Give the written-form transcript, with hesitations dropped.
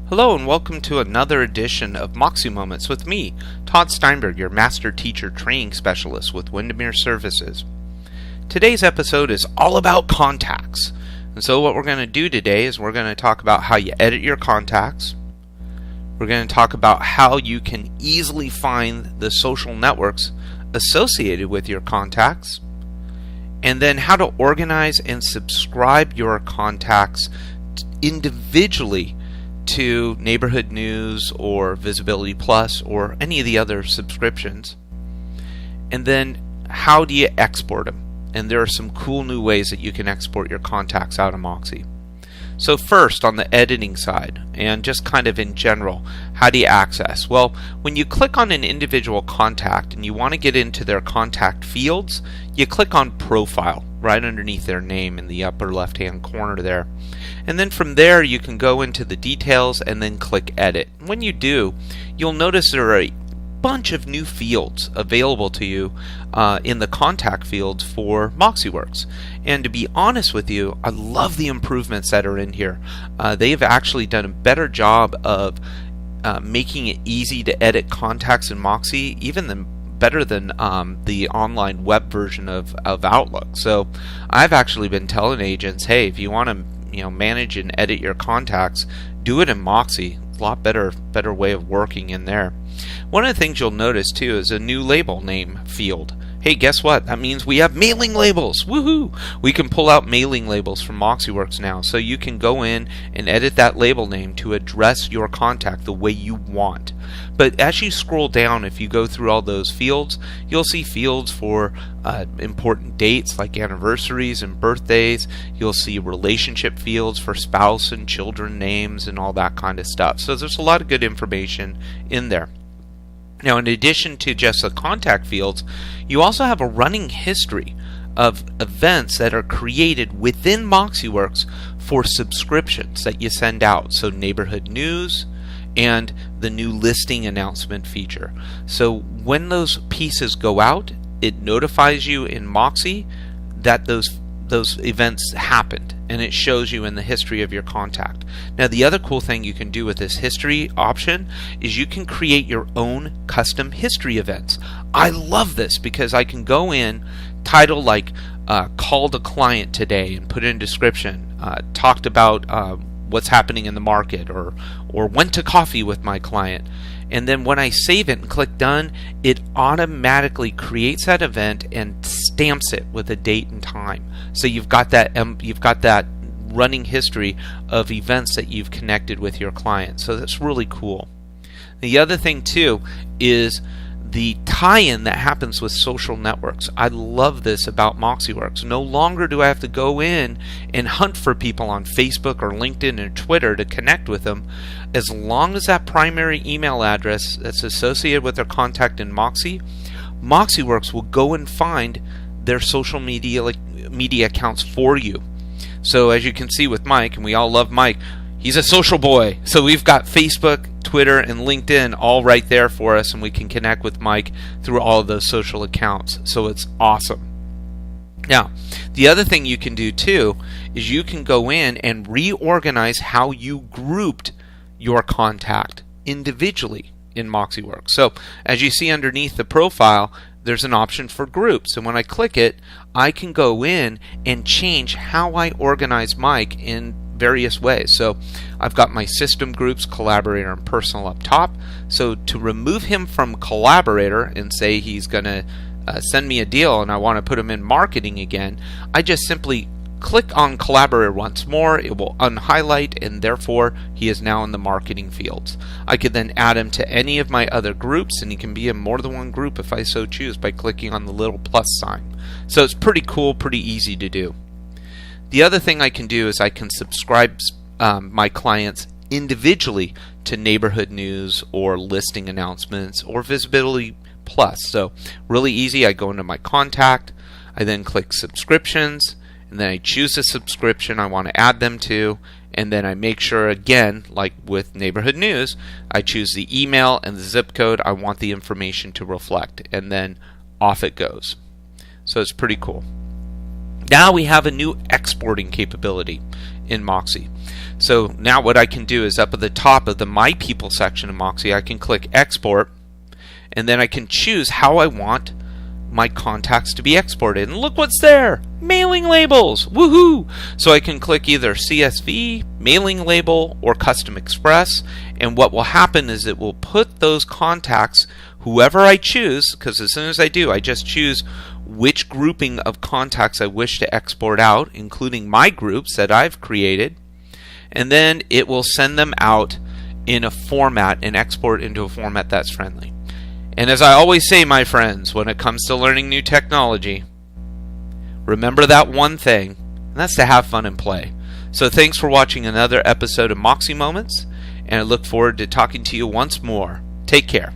Hello and welcome to another edition of Moxi Moments with me, Todd Steinberg, your Master Teacher Training Specialist with Windermere Services. Today's episode is all about contacts. And so what we're going to do today is we're going to talk about how you edit your contacts. We're going to talk about how you can easily find the social networks associated with your contacts. And then how to organize and subscribe your contacts individually to Neighborhood News or Visibility Plus or any of the other subscriptions. And then how do you export them? And there are some cool new ways that you can export your contacts out of Moxi. So first, on the editing side, and just kind of in general, how do you access? Well, when you click on an individual contact and you want to get into their contact fields, you click on Profile right underneath their name in the upper left-hand corner there. And then from there, you can go into the details and then click Edit. When you do, you'll notice there are a bunch of new fields available to you in the contact fields for Moxi Works. And to be honest with you, I love the improvements that are in here. They have actually done a better job of making it easy to edit contacts in Moxi, better than the online web version of Outlook. So I've actually been telling agents, hey, if you want to manage and edit your contacts, do it in Moxi. It's a lot better way of working in there. One of the things you'll notice too is a new label name field. Hey, guess what? That means we have mailing labels. Woohoo! We can pull out mailing labels from Moxi Works now, so you can go in and edit that label name to address your contact the way you want. But as you scroll down, if you go through all those fields, you'll see fields for important dates like anniversaries and birthdays. You'll see relationship fields for spouse and children names and all that kind of stuff. So there's a lot of good information in there. Now, in addition to just the contact fields, you also have a running history of events that are created within Moxi Works for subscriptions that you send out. So Neighborhood News and the new listing announcement feature. So when those pieces go out, it notifies you in Moxi that those events happened, and it shows you in the history of your contact. Now, the other cool thing you can do with this history option is you can create your own custom history events. I love this because I can go in, title like called a client today and put in a description, talked about what's happening in the market, or went to coffee with my client. And then when I save it and click done, it automatically creates that event and stamps it with a date and time. So you've got that running history of events that you've connected with your client. So that's really cool. The other thing too is the tie-in that happens with social networks. I love this about Moxi Works. No longer do I have to go in and hunt for people on Facebook or LinkedIn and Twitter to connect with them. As long as that primary email address that's associated with their contact in Moxi Works will go and find their social media accounts for you. So as you can see with Mike, and we all love Mike, he's a social boy. So we've got Facebook, Twitter, and LinkedIn all right there for us, and we can connect with Mike through all of those social accounts. So it's awesome. Now, the other thing you can do too is you can go in and reorganize how you grouped your contact individually in Moxi Works. So as you see underneath the profile, there's an option for groups, and when I click it, I can go in and change how I organize Mike in various ways. So I've got my system groups, collaborator, and personal up top. So to remove him from collaborator and say he's going to send me a deal and I want to put him in marketing again, I just simply click on collaborator once more. It will unhighlight, and therefore he is now in the marketing fields. I could then add him to any of my other groups, and he can be in more than one group if I so choose by clicking on the little plus sign. So it's pretty cool, pretty easy to do. The other thing I can do is I can subscribe my clients individually to Neighborhood News or listing announcements or Visibility Plus. So really easy. I go into my contact, I then click subscriptions, and then I choose the subscription I want to add them to, and then I make sure, again, like with Neighborhood News, I choose the email and the zip code I want the information to reflect, and then off it goes. So it's pretty cool. Now we have a new exporting capability. in Moxi. So now what I can do is up at the top of the My People section of Moxi, I can click Export, and then I can choose how I want my contacts to be exported. And look what's there! Mailing labels! Woohoo! So I can click either CSV, mailing label, or Custom Express, and what will happen is it will put those contacts, whoever I choose, because as soon as I do, I just choose which grouping of contacts I wish to export out, including my groups that I've created, and then it will send them out in a format and export into a format that's friendly. And as I always say, my friends, when it comes to learning new technology, remember that one thing, and that's to have fun and play. So thanks for watching another episode of Moxi Moments, and I look forward to talking to you once more. Take care.